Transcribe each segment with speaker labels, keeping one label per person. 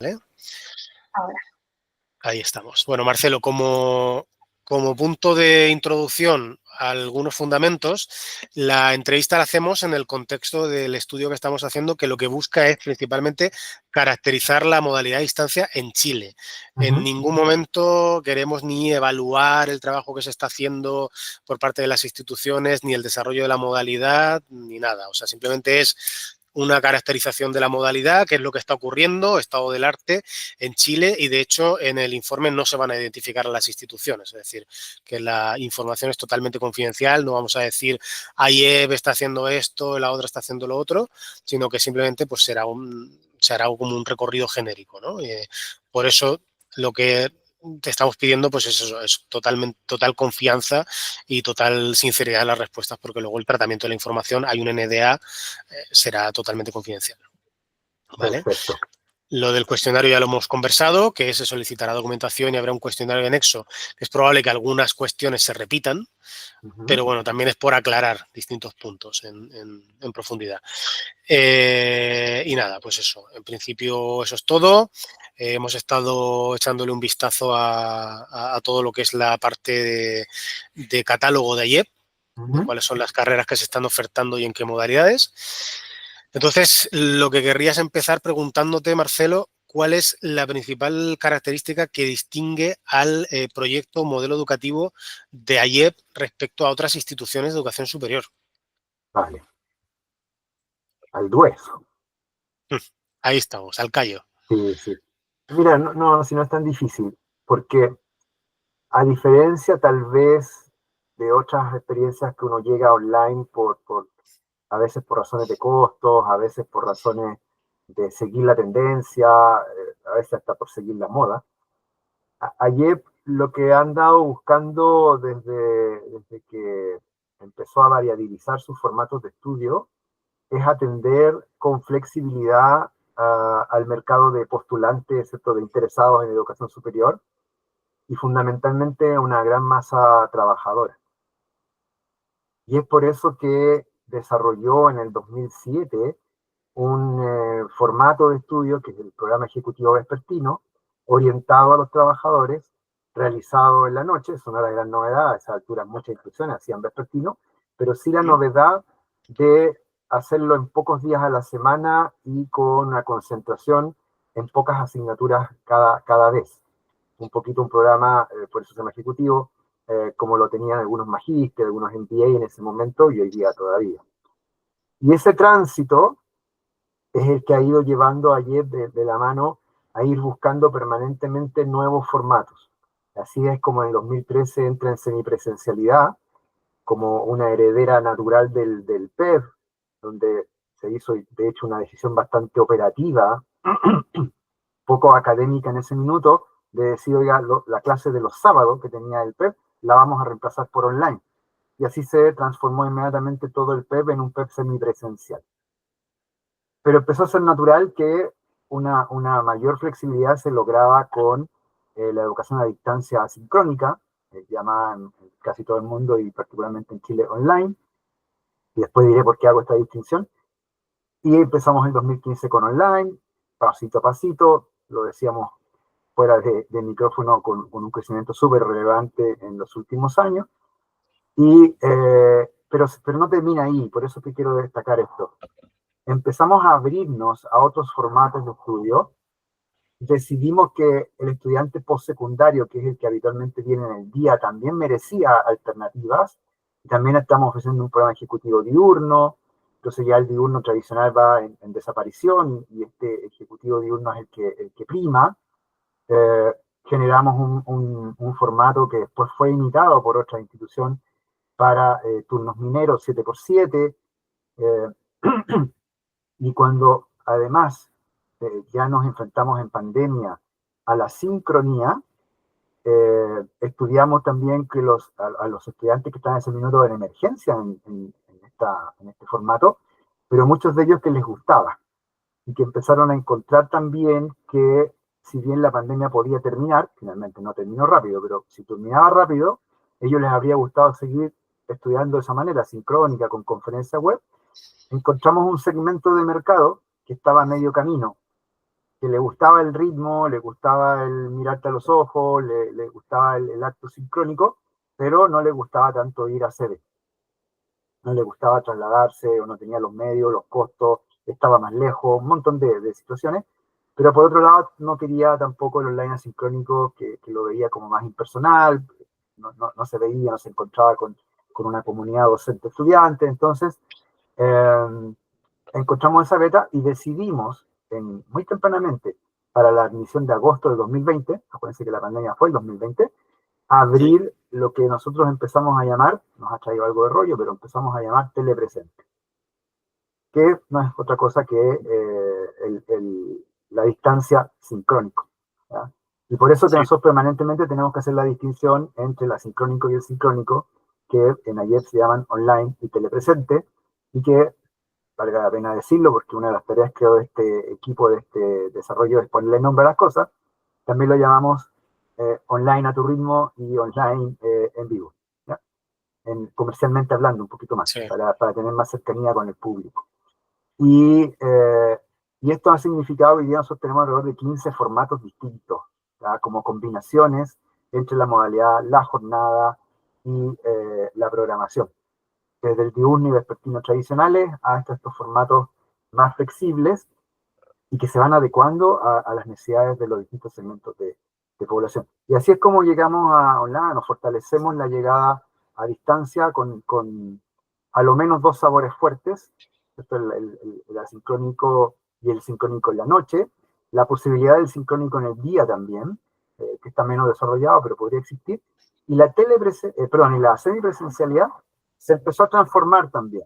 Speaker 1: ¿Vale?
Speaker 2: Ahora.
Speaker 1: Ahí estamos. Bueno, Marcelo, como punto de introducción a algunos fundamentos, la entrevista la hacemos en el contexto del estudio que estamos haciendo, que lo que busca es principalmente caracterizar la modalidad a distancia en Chile. En ningún momento queremos ni evaluar el trabajo que se está haciendo por parte de las instituciones, ni el desarrollo de la modalidad, ni nada. O sea, simplemente es una caracterización de la modalidad, qué es lo que está ocurriendo, estado del arte en Chile, y de hecho en el informe no se van a identificar a las instituciones, es decir, que la información es totalmente confidencial, no vamos a decir AIEB está haciendo esto, la otra está haciendo lo otro, sino que simplemente pues se hará como un recorrido genérico, ¿no? Por eso lo que te estamos pidiendo pues es eso, es total confianza y total sinceridad en las respuestas, porque luego el tratamiento de la información, hay un NDA, será totalmente confidencial. ¿Vale?
Speaker 3: Perfecto.
Speaker 1: Lo del cuestionario ya lo hemos conversado, que se solicitará documentación y habrá un cuestionario anexo, que es probable que algunas cuestiones se repitan, pero bueno, también es por aclarar distintos puntos en profundidad. Y nada, pues eso, en principio eso es todo. Hemos estado echándole un vistazo a todo lo que es la parte de catálogo de AIEP, de cuáles son las carreras que se están ofertando y en qué modalidades. Entonces, lo que querrías empezar preguntándote, Marcelo, ¿cuál es la principal característica que distingue al proyecto modelo educativo de AIEP respecto a otras instituciones de educación superior?
Speaker 3: Vale. Al grueso.
Speaker 1: Ahí estamos, al callo.
Speaker 3: Sí, sí. Mira, no, si no es tan difícil, porque a diferencia tal vez de otras experiencias que uno llega online a veces por razones de costos, a veces por razones de seguir la tendencia, a veces hasta por seguir la moda, AIEP lo que han andado buscando desde que empezó a variabilizar sus formatos de estudio es atender con flexibilidad al mercado de postulantes, ¿cierto?, de interesados en educación superior y fundamentalmente una gran masa trabajadora. Y es por eso que desarrolló en el 2007 un formato de estudio que es el programa ejecutivo vespertino, orientado a los trabajadores, realizado en la noche. Eso no era gran novedad, a esa altura muchas instituciones hacían vespertino, pero sí la novedad de hacerlo en pocos días a la semana y con una concentración en pocas asignaturas cada vez. Un poquito un programa, por eso se llama ejecutivo, como lo tenían algunos magísteres, algunos MBA en ese momento y hoy día todavía. Y ese tránsito es el que ha ido llevando a AIEP de la mano a ir buscando permanentemente nuevos formatos. Así es como en el 2013 entra en semipresencialidad, como una heredera natural del PEV, donde se hizo, de hecho, una decisión bastante operativa, poco académica en ese minuto, de decir, oiga, la clase de los sábados que tenía el PEV, la vamos a reemplazar por online. Y así se transformó inmediatamente todo el PEV en un PEV semipresencial. Pero empezó a ser natural que una mayor flexibilidad se lograba con la educación a distancia asincrónica, llamada en casi todo el mundo y particularmente en Chile online, y después diré por qué hago esta distinción. Y empezamos en 2015 con online, pasito a pasito, lo decíamos fuera de micrófono, con un crecimiento súper relevante en los últimos años, pero no termina ahí, por eso que quiero destacar esto. Empezamos a abrirnos a otros formatos de estudio. Decidimos que el estudiante postsecundario, que es el que habitualmente viene en el día, también merecía alternativas. También estamos ofreciendo un programa ejecutivo diurno, entonces ya el diurno tradicional va en desaparición y este ejecutivo diurno es el que prima. Generamos un formato que después fue imitado por otra institución para turnos mineros 7x7, y cuando además ya nos enfrentamos en pandemia a la sincronía, estudiamos también que a los estudiantes que están en ese minuto en emergencia en este formato, pero muchos de ellos que les gustaba y que empezaron a encontrar también que si bien la pandemia podía terminar, finalmente no terminó rápido, pero si terminaba rápido, a ellos les habría gustado seguir estudiando de esa manera, sincrónica, con conferencia web. Encontramos un segmento de mercado que estaba a medio camino que le gustaba el ritmo, le gustaba el mirarte a los ojos, le gustaba el acto sincrónico, pero no le gustaba tanto ir a sede. No le gustaba trasladarse o no tenía los medios, los costos, estaba más lejos, un montón de situaciones. Pero por otro lado, no quería tampoco el online asincrónico, que lo veía como más impersonal, no se veía, no se encontraba con una comunidad docente-estudiante. Entonces, encontramos esa beta y decidimos muy tempranamente, para la admisión de agosto de 2020, acuérdense que la pandemia fue el 2020,
Speaker 1: Sí,
Speaker 3: abrir lo que nosotros empezamos a llamar, nos ha traído algo de rollo, pero empezamos a llamar telepresente, que no es otra cosa que la distancia sincrónico. ¿Ya? Y por eso que
Speaker 1: sí,
Speaker 3: nosotros permanentemente tenemos que hacer la distinción entre el asincrónico y el sincrónico, que en AYEP se llaman online y telepresente, y que valga la pena decirlo, porque una de las tareas creo de este equipo, de este desarrollo, es ponerle nombre a las cosas. También lo llamamos online a tu ritmo y online en vivo, ¿ya? Comercialmente hablando un poquito más,
Speaker 1: sí,
Speaker 3: para tener más cercanía con el público. Y, y esto ha significado que hoy día nosotros tenemos alrededor de 15 formatos distintos, ¿ya? Como combinaciones entre la modalidad, la jornada y la programación, desde el diurno y vespertino tradicionales hasta estos formatos más flexibles y que se van adecuando a las necesidades de los distintos segmentos de población. Y así es como llegamos a online, nos fortalecemos la llegada a distancia con a lo menos dos sabores fuertes, esto es el asincrónico y el sincrónico en la noche, la posibilidad del sincrónico en el día también, que está menos desarrollado, pero podría existir, y y la semipresencialidad se empezó a transformar también.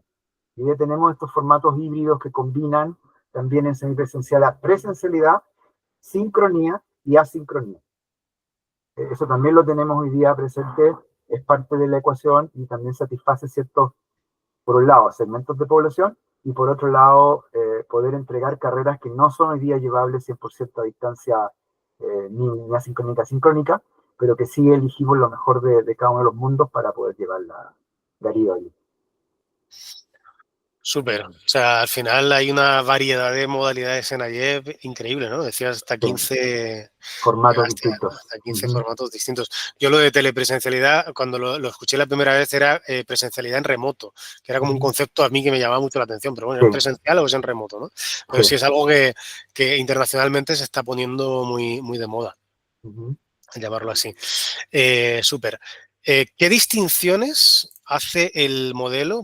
Speaker 3: Y ya tenemos estos formatos híbridos que combinan también en semipresencial a presencialidad, sincronía y asincronía. Eso también lo tenemos hoy día presente, es parte de la ecuación y también satisface ciertos, por un lado, segmentos de población y por otro lado, poder entregar carreras que no son hoy día llevables 100% a distancia ni asincrónica, sincrónica, pero que sí elegimos lo mejor de cada uno de los mundos para poder llevarla de arriba.
Speaker 1: súper. O sea, al final hay una variedad de modalidades en AYEP increíble, ¿no? Decías hasta
Speaker 3: Sí,
Speaker 1: 15,
Speaker 3: formatos
Speaker 1: llegaste
Speaker 3: distintos.
Speaker 1: hasta 15
Speaker 3: Uh-huh.
Speaker 1: formatos distintos. Yo lo de telepresencialidad, cuando lo escuché la primera vez, era presencialidad en remoto, que era como un
Speaker 3: Uh-huh.
Speaker 1: concepto a mí que me llamaba mucho la atención, pero bueno,
Speaker 3: Sí,
Speaker 1: ¿es presencial o es en remoto, no?
Speaker 3: sí.
Speaker 1: Pero sí es algo que internacionalmente se está poniendo muy, muy de moda,
Speaker 3: Uh-huh.
Speaker 1: llamarlo así. Súper. ¿Qué distinciones hace el modelo?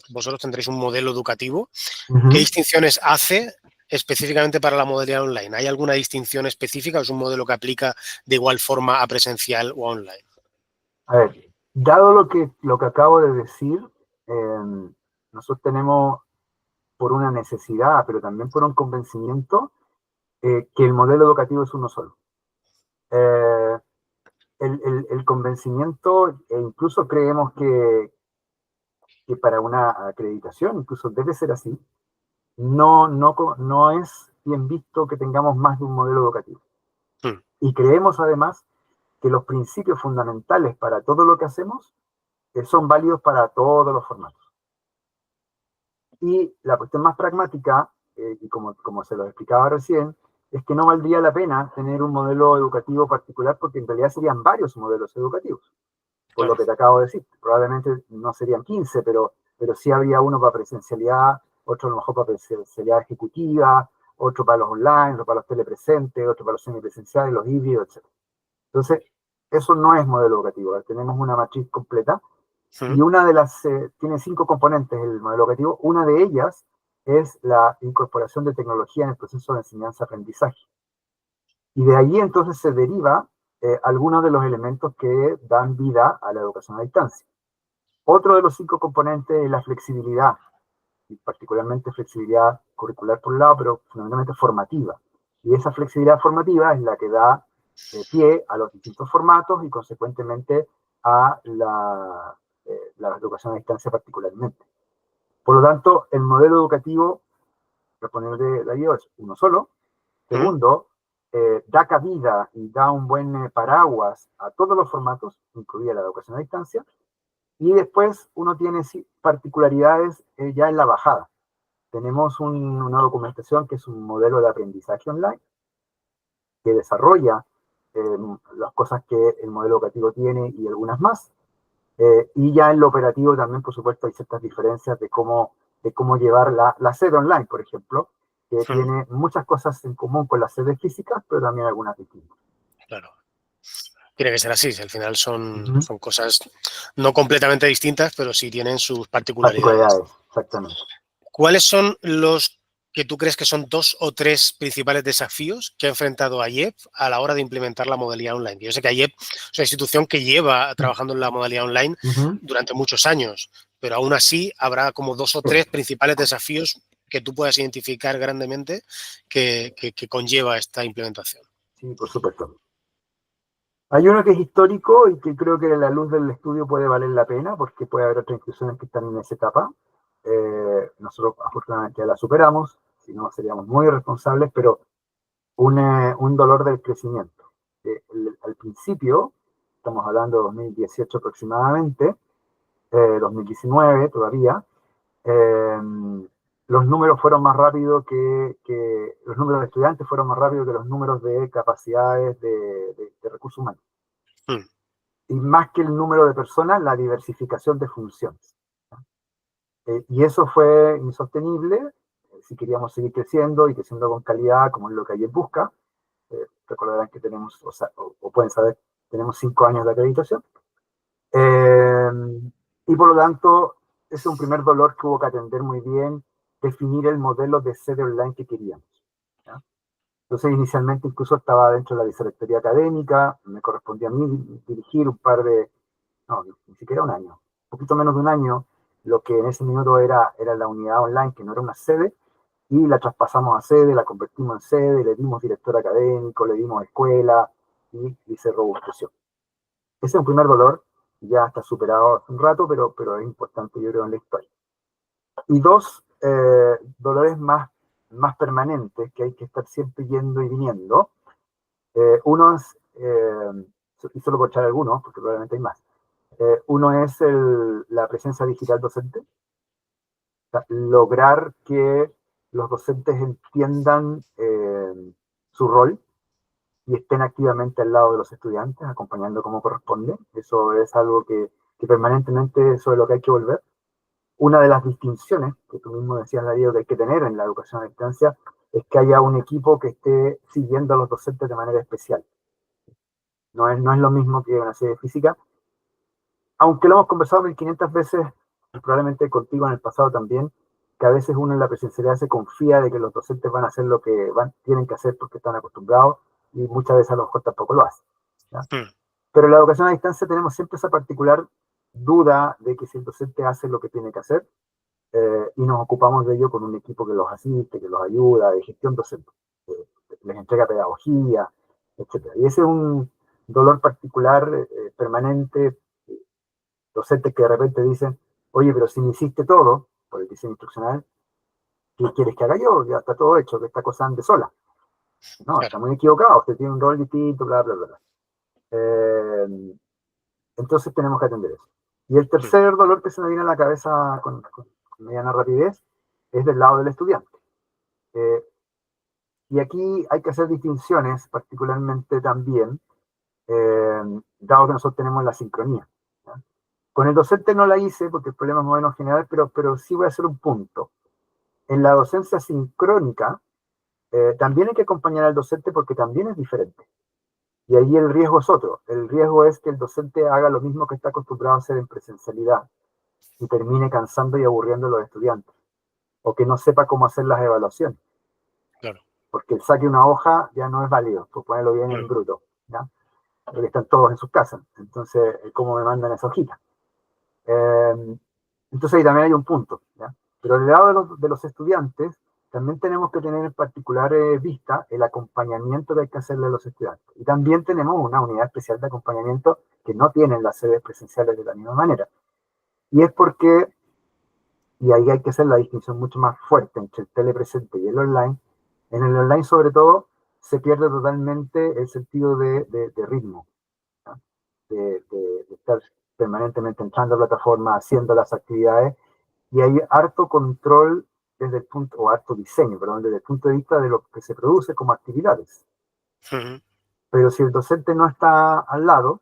Speaker 1: Vosotros tendréis un modelo educativo. ¿Qué
Speaker 3: Uh-huh.
Speaker 1: distinciones hace específicamente para la modalidad online? ¿Hay alguna distinción específica o es un modelo que aplica de igual forma a presencial o a online?
Speaker 3: A ver, dado lo que acabo de decir, eh, nosotros tenemos por una necesidad, pero también por un convencimiento, que el modelo educativo es uno solo. Eh, el convencimiento, e incluso creemos que para una acreditación, incluso debe ser así, no es bien visto que tengamos más de un modelo educativo.
Speaker 1: Hmm,
Speaker 3: Y creemos además que los principios fundamentales para todo lo que hacemos son válidos para todos los formatos. Y la cuestión más pragmática, y como se lo explicaba recién, es que no valdría la pena tener un modelo educativo particular porque en realidad serían varios modelos educativos, por lo
Speaker 1: claro.
Speaker 3: que te acabo de decir. Probablemente no serían 15, pero sí habría uno para presencialidad, otro a lo mejor para presencialidad ejecutiva, otro para los online, otro para los telepresentes, otro para los semipresenciales, los híbridos, etc. Entonces, eso no es modelo educativo. Tenemos una matriz completa
Speaker 1: Hmm,
Speaker 3: y tiene 5 componentes el modelo educativo. Una de ellas es la incorporación de tecnología en el proceso de enseñanza-aprendizaje. Y de ahí entonces se deriva algunos de los elementos que dan vida a la educación a distancia. Otro de los 5 componentes es la flexibilidad, y particularmente flexibilidad curricular por un lado, pero fundamentalmente formativa. Y esa flexibilidad formativa es la que da pie a los distintos formatos y consecuentemente a la educación a distancia particularmente. Por lo tanto, el modelo educativo, respondiendo de ahí, es uno solo.
Speaker 1: hmm.
Speaker 3: Segundo, da cabida y da un buen paraguas a todos los formatos, incluida la educación a distancia. Y después uno tiene particularidades ya en la bajada. Tenemos una documentación que es un modelo de aprendizaje online, que desarrolla las cosas que el modelo educativo tiene y algunas más. Y ya en lo operativo también, por supuesto, hay ciertas diferencias de cómo llevar la sede online, por ejemplo, que tiene muchas cosas en común con las sedes físicas, pero también algunas distintas.
Speaker 1: Claro. Tiene que ser así, al final son cosas no completamente distintas, pero sí tienen sus particularidades.
Speaker 3: Exactamente.
Speaker 1: ¿Cuáles son los que tú crees que son 2 o 3 principales desafíos que ha enfrentado AIEP a la hora de implementar la modalidad online? Yo sé que AIEP es una institución que lleva trabajando en la modalidad online durante muchos años, pero aún así habrá como 2 o 3 principales desafíos que tú puedas identificar grandemente que conlleva esta implementación.
Speaker 3: Sí, por supuesto. Hay uno que es histórico y que creo que a la luz del estudio puede valer la pena, porque puede haber otras instituciones que están en esa etapa. Nosotros afortunadamente ya la superamos, si no seríamos muy irresponsables, pero un dolor del crecimiento. Al principio, estamos hablando de 2018 aproximadamente, 2019 todavía, los números fueron más rápidos los números de estudiantes fueron más rápidos que los números de capacidades de recursos humanos. Y más que el número de personas, la diversificación de funciones. Y eso fue insostenible si queríamos seguir creciendo y creciendo con calidad, como es lo que ayer busca. Recordarán que tenemos, o pueden saber, tenemos 5 años de acreditación. Y por lo tanto, es un primer dolor que hubo que atender muy bien, definir el modelo de sede online que queríamos. ¿Ya? Entonces, inicialmente incluso estaba dentro de la vicerrectoría académica, me correspondía a mí dirigir un par de, no, ni siquiera un año, un poquito menos de un año, lo que en ese minuto era la unidad online, que no era una sede, y la traspasamos a sede, la convertimos en sede, le dimos director académico, le dimos escuela, y se robusteció. Ese es un primer dolor, ya está superado hace un rato, pero es importante, yo creo, en la historia. Y 2 dolores más permanentes, que hay que estar siempre yendo y viniendo. Uno es, y solo por echar algunos, porque probablemente hay más. Uno es la presencia digital docente. O sea, lograr que los docentes entiendan su rol y estén activamente al lado de los estudiantes, acompañando como corresponde. Eso es algo que permanentemente eso es lo que hay que volver. Una de las distinciones que tú mismo decías, Darío, que hay que tener en la educación a distancia es que haya un equipo que esté siguiendo a los docentes de manera especial. No es lo mismo que una sede física, aunque lo hemos conversado 1500 veces, y probablemente contigo en el pasado también, que a veces uno en la presencialidad se confía de que los docentes van a hacer lo que tienen que hacer porque están acostumbrados, y muchas veces a lo mejor tampoco lo hacen. Pero en la educación a distancia tenemos siempre esa particular duda de que si el docente hace lo que tiene que hacer, y nos ocupamos de ello con un equipo que los asiste, que los ayuda, de gestión docente, les entrega pedagogía, etc. Y ese es un dolor particular, permanente, docentes que de repente dicen, oye, pero si me hiciste todo, por el diseño instruccional, ¿qué quieres que haga yo? Ya está todo hecho, que esta cosa ande sola. No, está muy equivocado, usted tiene un rol distinto, bla, bla, bla. Entonces tenemos que atender eso. Y el tercer dolor que se me viene a la cabeza con mediana rapidez es del lado del estudiante. Y aquí hay que hacer distinciones, particularmente también, dado que nosotros tenemos la sincronía. ¿Ya? Con el docente no la hice porque el problema es más o menos general, pero sí voy a hacer un punto. En la docencia sincrónica, también hay que acompañar al docente porque también es diferente. Y ahí el riesgo es otro. El riesgo es que el docente haga lo mismo que está acostumbrado a hacer en presencialidad y termine cansando y aburriendo a los estudiantes. O que no sepa cómo hacer las evaluaciones.
Speaker 1: Claro.
Speaker 3: Porque el saque una hoja ya no es válido, pues ponerlo bien en bruto. ¿Ya? Porque están todos en sus casas. Entonces, ¿cómo me mandan esa hojita? Entonces ahí también hay un punto. ¿Ya? Pero del lado de los estudiantes, también tenemos que tener en particular vista el acompañamiento que hay que hacerle a los estudiantes. Y también tenemos una unidad especial de acompañamiento que no tienen las sedes presenciales de la misma manera. Y es porque, y ahí hay que hacer la distinción mucho más fuerte entre el telepresente y el online. En el online, sobre todo, se pierde totalmente el sentido de ritmo, ¿no? de estar permanentemente entrando a la plataforma, haciendo las actividades, y hay harto control desde el punto, o harto diseño, perdón, desde el punto de vista de lo que se produce como actividades.
Speaker 1: Ujú.
Speaker 3: Pero si el docente no está al lado,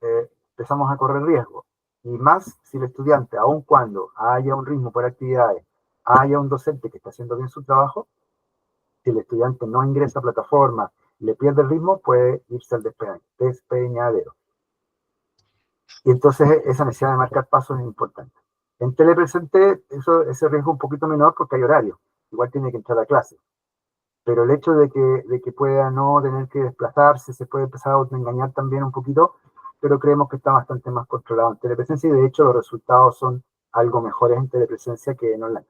Speaker 3: empezamos a correr riesgo. Y más si el estudiante, aun cuando haya un ritmo por actividades, haya un docente que está haciendo bien su trabajo, si el estudiante no ingresa a plataforma y le pierde el ritmo, puede irse al despeñadero. Y entonces esa necesidad de marcar pasos es importante. En telepresente ese riesgo es un poquito menor porque hay horario. Igual tiene que entrar a clase. Pero el hecho de que pueda no tener que desplazarse, se puede empezar a engañar también un poquito, pero creemos que está bastante más controlado en telepresencia y de hecho los resultados son algo mejores en telepresencia que en online.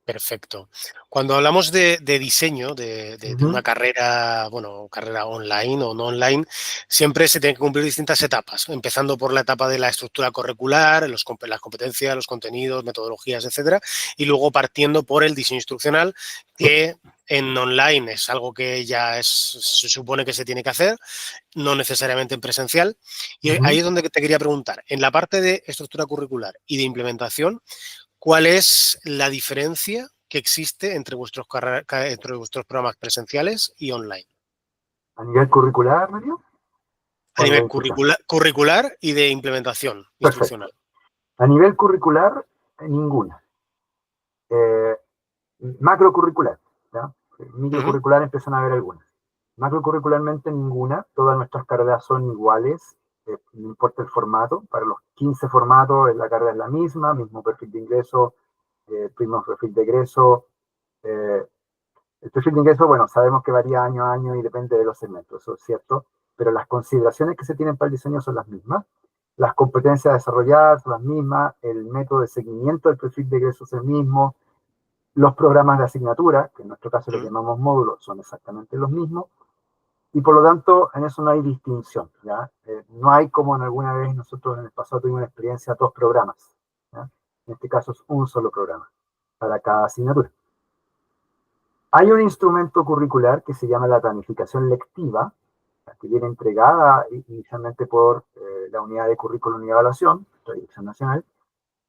Speaker 1: Perfecto. Cuando hablamos de diseño de
Speaker 3: Ujú.
Speaker 1: una carrera, bueno, carrera online o no online, siempre se tienen que cumplir distintas etapas, empezando por la etapa de la estructura curricular, las competencias, los contenidos, metodologías, etcétera, y luego partiendo por el diseño instruccional,
Speaker 3: Sí.
Speaker 1: que en online es algo que se supone que se tiene que hacer, no necesariamente en presencial. Y ahí
Speaker 3: Ujú.
Speaker 1: es donde te quería preguntar, en la parte de estructura curricular y de implementación, ¿cuál es la diferencia que existe entre vuestros programas presenciales y online?
Speaker 3: A nivel curricular, Mario,
Speaker 1: A
Speaker 3: o a nivel
Speaker 1: nivel
Speaker 3: instruccional.
Speaker 1: curricular y de implementación
Speaker 3: Perfecto.
Speaker 1: instruccional.
Speaker 3: A nivel curricular, ninguna. Eh, Macrocurricular, ¿ya?
Speaker 1: Ujú,
Speaker 3: Microcurricular empiezan a haber algunas. Macrocurricularmente ninguna, todas nuestras carreras son iguales, no importa el formato, para los 15 formatos la carrera es la misma, mismo perfil de ingreso, mismo perfil de egreso. eh, el perfil de ingreso, bueno, sabemos que varía año a año y depende de los segmentos, eso es cierto, pero las consideraciones que se tienen para el diseño son las mismas, las competencias desarrolladas son las mismas, el método de seguimiento del perfil de ingreso es el mismo, los programas de asignatura, que en nuestro caso les
Speaker 1: ujú.
Speaker 3: llamamos módulos, son exactamente los mismos, y por lo tanto en eso no hay distinción, ¿ya? No hay como en alguna vez nosotros en el pasado tuvimos una experiencia, dos programas, ¿ya? En este caso es un solo programa para cada asignatura. Hay un instrumento curricular que se llama la planificación lectiva, que viene entregada inicialmente por la unidad de currículum y evaluación, la Dirección Nacional,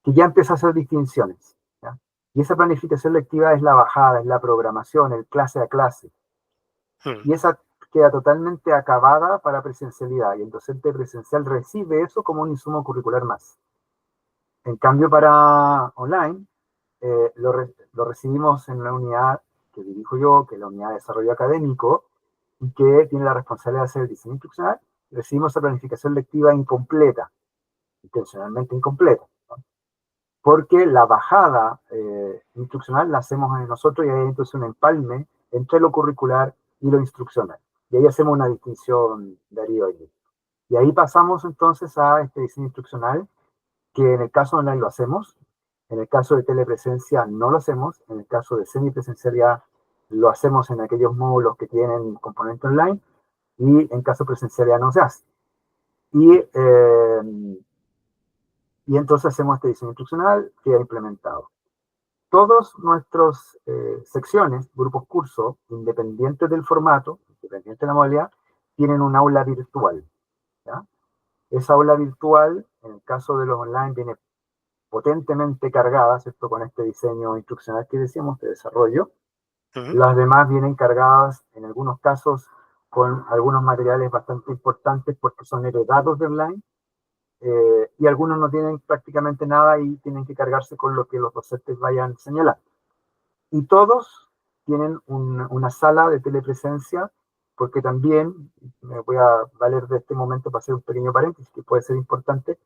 Speaker 3: que ya empieza a hacer distinciones, ¿ya? Y esa planificación lectiva es la bajada, es la programación, el clase a clase.
Speaker 1: Mm.
Speaker 3: Y esa queda totalmente acabada para presencialidad y el docente presencial recibe eso como un insumo curricular más. En cambio, para online, lo recibimos en la unidad que dirijo yo, que es la unidad de desarrollo académico, y que tiene la responsabilidad de hacer el diseño instruccional. Recibimos esa planificación lectiva incompleta, intencionalmente incompleta, ¿no? Porque la bajada instruccional la hacemos nosotros y hay entonces un empalme entre lo curricular y lo instruccional. Y ahí hacemos una distinción, Darío. Y ahí pasamos entonces a este diseño instruccional, que en el caso online lo hacemos, en el caso de telepresencia no lo hacemos, en el caso de semipresencialidad lo hacemos en aquellos módulos que tienen componente online y en caso de presencialidad no se hace. Y, y entonces hacemos este diseño instruccional que ha implementado. Todos nuestros secciones, grupos curso, independientes del formato, independiente de la modalidad, tienen un aula virtual, ¿ya? Esa aula virtual, en el caso de los online, viene potentemente cargada, ¿cierto? Con este diseño instruccional que decíamos de desarrollo.
Speaker 1: Ujú.
Speaker 3: Las demás vienen cargadas, en algunos casos, con algunos materiales bastante importantes porque son heredados de online, y algunos no tienen prácticamente nada y tienen que cargarse con lo que los docentes vayan señalando. Y todos tienen una sala de telepresencia, porque también, me voy a valer de este momento para hacer un pequeño paréntesis que puede ser importante,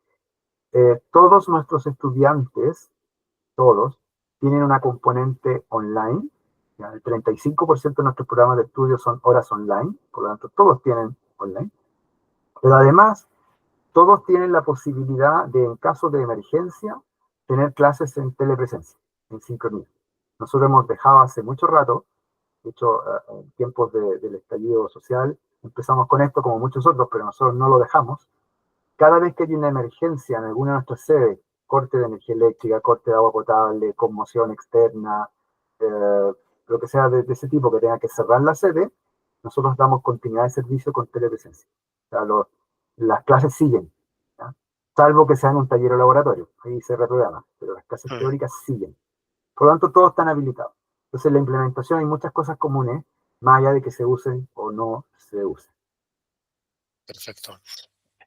Speaker 3: todos nuestros estudiantes, todos, tienen una componente online. ¿Ya? El 35% de nuestros programas de estudio son horas online, por lo tanto todos tienen online. Pero además, todos tienen la posibilidad de, en caso de emergencia, tener clases en telepresencia, en sincronía. Nosotros hemos dejado hace mucho rato, de hecho, en tiempos del estallido social, empezamos con esto como muchos otros, pero nosotros no lo dejamos. Cada vez que hay una emergencia en alguna de nuestras sedes, corte de energía eléctrica, corte de agua potable, conmoción externa, lo que sea de ese tipo que tenga que cerrar la sede, nosotros damos continuidad de servicio con telepresencia. O sea, las clases siguen, ¿ya? Salvo que sea en un taller o laboratorio, ahí se reprograma, pero las clases
Speaker 1: Ujú.
Speaker 3: teóricas siguen. Por lo tanto, todos están habilitados. Entonces, en la implementación hay muchas cosas comunes. más allá de que se usen o no se usen.
Speaker 1: Perfecto.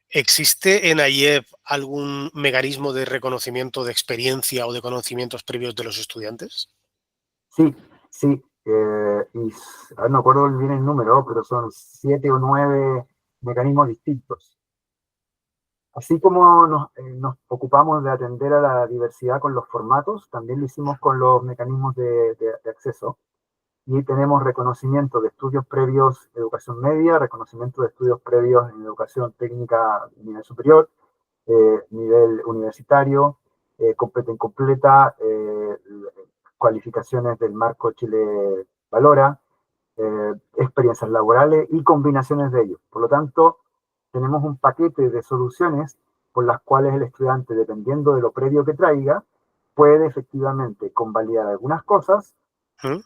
Speaker 1: ¿Existe en AIEP algún mecanismo de reconocimiento de experiencia o de conocimientos previos de los estudiantes?
Speaker 3: Sí, sí, no me acuerdo bien el número, pero son 7 o 9 mecanismos distintos. Así como nos ocupamos de atender a la diversidad con los formatos, también lo hicimos con los mecanismos de acceso. Y tenemos reconocimiento de estudios previos de educación media, reconocimiento de estudios previos en educación técnica nivel superior, nivel universitario, completa, cualificaciones del marco Chile Valora, experiencias laborales y combinaciones de ellos. Por lo tanto, tenemos un paquete de soluciones por las cuales el estudiante, dependiendo de lo previo que traiga, puede efectivamente convalidar algunas cosas,
Speaker 1: ¿Mm?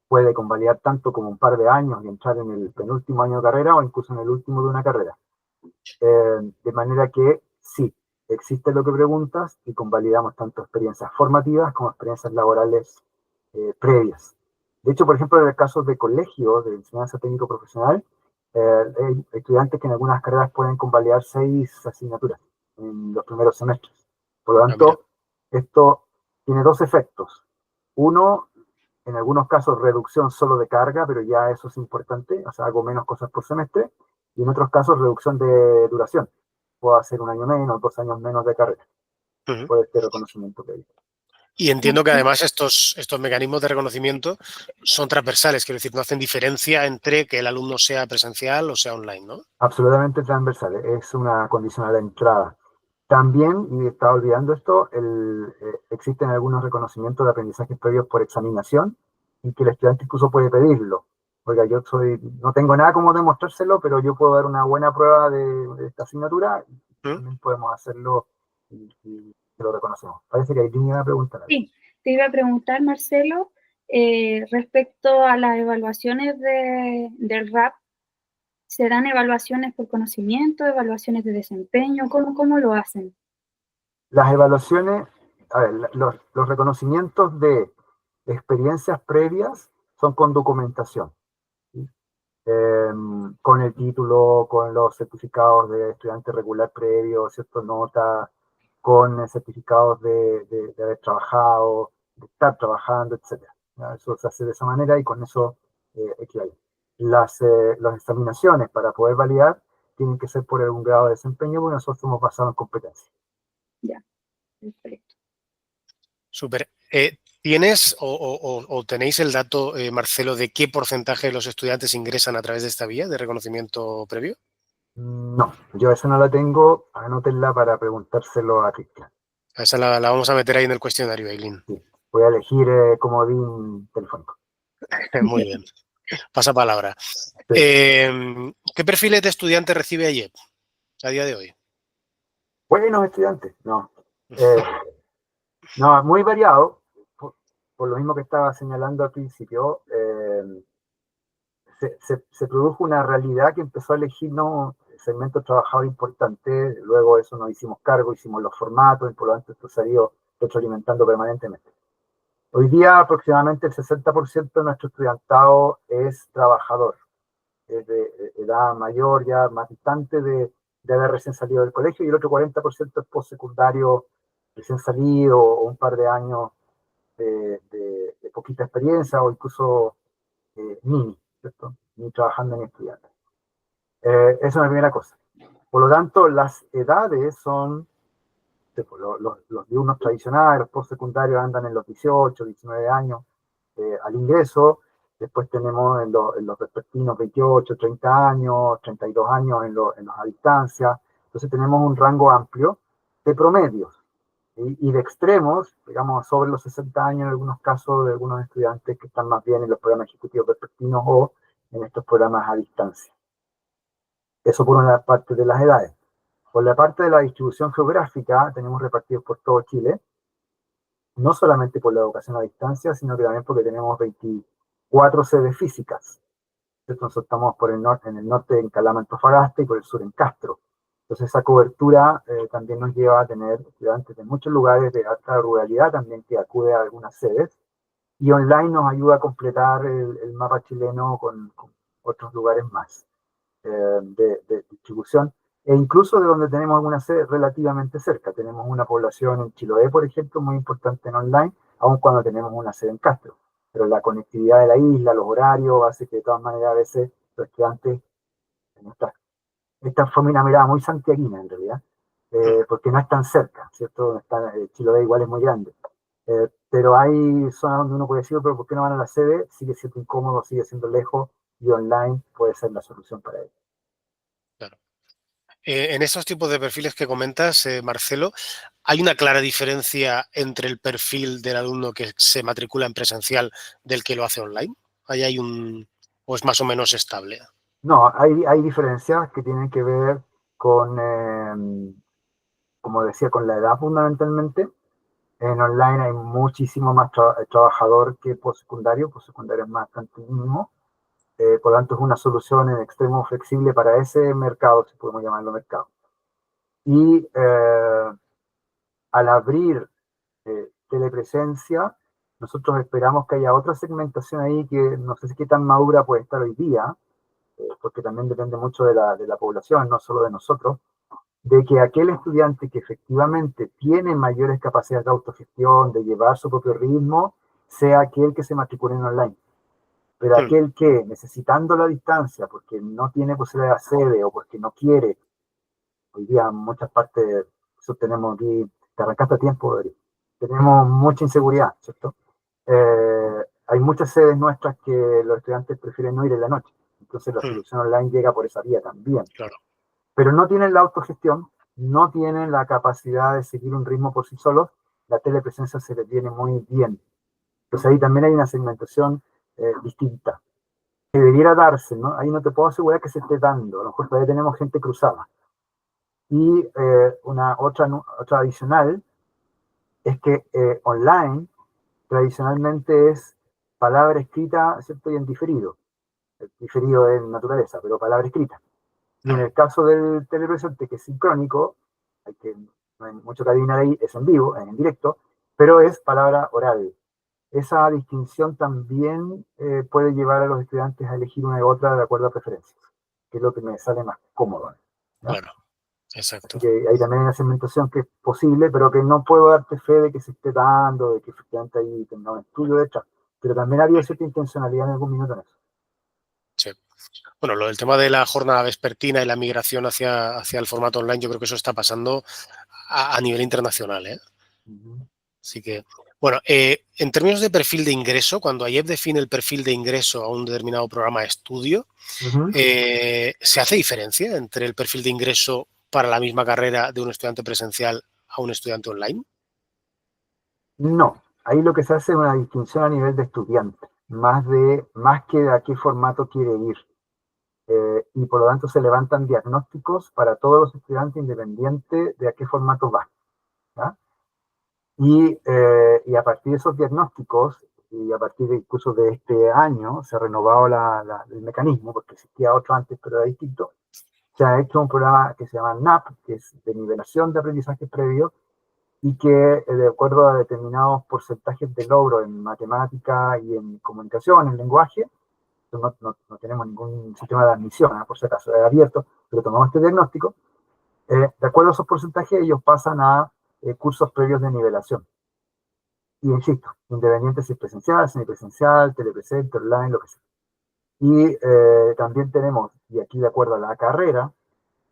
Speaker 3: puede convalidar tanto como un par de años y entrar en el penúltimo año de carrera o incluso en el último de una carrera. De manera que sí, existe lo que preguntas y convalidamos tanto experiencias formativas como experiencias laborales previas. De hecho, por ejemplo, en el caso de colegios de enseñanza técnico profesional, hay estudiantes que en algunas carreras pueden convalidar 6 asignaturas en los primeros semestres. Por lo
Speaker 1: Ah, mira.
Speaker 3: tanto, esto tiene dos efectos. Uno, en algunos casos, reducción solo de carga, pero ya eso es importante, o sea, hago menos cosas por semestre, y en otros casos, reducción de duración. Puedo hacer un año menos, 2 años menos de carrera,
Speaker 1: Ujú.
Speaker 3: por este reconocimiento que hay.
Speaker 1: Y entiendo que además estos mecanismos de reconocimiento son transversales, quiero decir, no hacen diferencia entre que el alumno sea presencial o sea online, ¿no?
Speaker 3: Absolutamente transversal, es una condición a la entrada. También, y estaba olvidando esto, existen algunos reconocimientos de aprendizajes previos por examinación, y que el estudiante incluso puede pedirlo. Oiga, no tengo nada como demostrárselo, pero yo puedo dar una buena prueba de esta asignatura, y
Speaker 1: ¿Mm?
Speaker 3: también podemos hacerlo y lo reconocemos. Parece que hay línea de pregunta.
Speaker 2: Sí, te iba a preguntar, Marcelo, respecto a las evaluaciones del RAP, ¿se dan evaluaciones por conocimiento, evaluaciones de desempeño? ¿Cómo lo hacen?
Speaker 3: Las evaluaciones, a ver, los reconocimientos de experiencias previas son con documentación, ¿sí? Con el título, con los certificados de estudiante regular previo, ¿cierto? Notas, con certificados de haber trabajado, de estar trabajando, etc. ¿Ya? Eso se hace de esa manera y con eso equivale. Las examinaciones para poder validar tienen que ser por algún grado de desempeño, porque nosotros somos basados en competencias.
Speaker 2: Ya, perfecto.
Speaker 1: Súper. ¿Tienes o tenéis el dato, Marcelo, de qué porcentaje de los estudiantes ingresan a través de esta vía de reconocimiento previo?
Speaker 3: No, yo esa no la tengo, anótenla para preguntárselo a Cristian.
Speaker 1: Esa la vamos a meter ahí en el cuestionario, Aileen.
Speaker 3: Sí, voy a elegir comodín telefónico.
Speaker 1: Muy bien. Pasa palabra.
Speaker 3: Sí.
Speaker 1: ¿Qué perfiles de estudiantes recibe AIEP a día de hoy?
Speaker 3: Buenos estudiantes, no. Eh, no, muy variado, por lo mismo que estaba señalando al principio. Se produjo una realidad que empezó a elegirnos segmentos de trabajador importantes, luego eso nos hicimos cargo, hicimos los formatos y por lo tanto esto se ha ido retroalimentando permanentemente. Hoy día aproximadamente el 60% de nuestro estudiantado es trabajador, es de edad mayor, ya más distante de haber recién salido del colegio, y el otro 40% es postsecundario, recién salido, o un par de años de poquita experiencia, o incluso mini, ¿cierto? Ni trabajando ni estudiando. Esa es la primera cosa. Por lo tanto, las edades son, los diurnos tradicionales, los postsecundarios andan en los 18, 19 años al ingreso, después tenemos en los vespertinos 28, 30 años, 32 años en los a distancia, entonces tenemos un rango amplio de promedios y de extremos, digamos, sobre los 60 años en algunos casos de algunos estudiantes que están más bien en los programas ejecutivos vespertinos o en estos programas a distancia. Eso por una parte de las edades. Por la parte de la distribución geográfica, tenemos repartidos por todo Chile, no solamente por la educación a distancia, sino que también porque tenemos 24 sedes físicas. Nosotros estamos por el norte, en el norte en Calama, Antofagasta, y por el sur en Castro. Entonces esa cobertura también nos lleva a tener estudiantes de muchos lugares de alta ruralidad también que acuden a algunas sedes, Y online nos ayuda a completar el mapa chileno con otros lugares más de distribución, e incluso de donde tenemos alguna sede relativamente cerca. Tenemos una población en Chiloé, por ejemplo, muy importante en online, aun cuando tenemos una sede en Castro. Pero la conectividad de la isla, los horarios, hace que de todas maneras a veces los estudiantes, esta fue una mirada muy santiaguina en realidad, porque no es tan cerca, ¿cierto? Chiloé igual es muy grande. Pero hay zonas donde uno puede decir, pero ¿por qué no van a la sede? Sigue siendo incómodo, sigue siendo lejos, y online puede ser la solución para ello.
Speaker 1: Claro. En estos tipos de perfiles que comentas, Marcelo, ¿hay una clara diferencia entre el perfil del alumno que se matricula en presencial del que lo hace online? ¿Ahí hay o es más o menos estable?
Speaker 3: No, hay diferencias que tienen que ver con, como decía, con la edad fundamentalmente. En online hay muchísimo más trabajador que postsecundario. Postsecundario es más mínimo. Por lo tanto, es una solución en extremo flexible para ese mercado, si podemos llamarlo mercado. Y al abrir telepresencia, nosotros esperamos que haya otra segmentación ahí que no sé si qué tan madura puede estar hoy día, porque también depende mucho de la población, no solo de nosotros, de que aquel estudiante que efectivamente tiene mayores capacidades de autogestión, de llevar su propio ritmo, sea aquel que se matricule en online. Pero aquel que, necesitando la distancia, porque no tiene posibilidad de acceder o porque no quiere, hoy día en muchas partes, eso tenemos aquí, te arrancaste a tiempo, tenemos mucha inseguridad, ¿cierto? Hay muchas sedes nuestras que los estudiantes prefieren no ir en la noche, entonces la solución online llega por esa vía también.
Speaker 1: Claro.
Speaker 3: Pero no tienen la autogestión, no tienen la capacidad de seguir un ritmo por sí solos, la telepresencia se les viene muy bien. Entonces ahí también hay una segmentación distinta, que debiera darse, ¿no? Ahí no te puedo asegurar que se esté dando, a lo mejor todavía tenemos gente cruzada. Y otra adicional es que online tradicionalmente es palabra escrita, ¿cierto? Y en diferido. El diferido es naturaleza, pero palabra escrita. Y en el caso del telepresente, que es sincrónico, no hay mucho que adivinar ahí, es en vivo, es en directo, pero es palabra oral. Esa distinción también puede llevar a los estudiantes a elegir una y otra de acuerdo a preferencias, que es lo que me sale más cómodo, ¿no?
Speaker 1: Claro, exacto.
Speaker 3: Así que ahí también hay una segmentación que es posible, pero que no puedo darte fe de que se esté dando, de que efectivamente ahí tenga un estudio detrás. Pero también ha habido cierta intencionalidad en algún minuto en eso.
Speaker 1: Sí. Bueno, lo del tema de la jornada vespertina y la migración hacia el formato online, yo creo que eso está pasando a nivel internacional, ¿eh? Así que, bueno, en términos de perfil de ingreso, cuando AIEP define el perfil de ingreso a un determinado programa de estudio, ¿se hace diferencia entre el perfil de ingreso para la misma carrera de un estudiante presencial a un estudiante online?
Speaker 3: No, ahí lo que se hace es una distinción a nivel de estudiante, más que de a qué formato quiere ir. Y por lo tanto se levantan diagnósticos para todos los estudiantes independiente de a qué formato va. ¿Ya? Y a partir de esos diagnósticos, y a partir de incluso de este año, se ha renovado el mecanismo, porque existía otro antes, pero era distinto. Se ha hecho un programa que se llama NAP, que es de nivelación de aprendizaje previo, y que de acuerdo a determinados porcentajes de logro en matemática y en comunicación, en lenguaje, no tenemos ningún sistema de admisión, por si acaso, es abierto, pero tomamos este diagnóstico, de acuerdo a esos porcentajes ellos pasan a cursos previos de nivelación. Y insisto, independiente si es presencial, semipresencial, telepresente, online, lo que sea. Y también tenemos, y aquí de acuerdo a la carrera,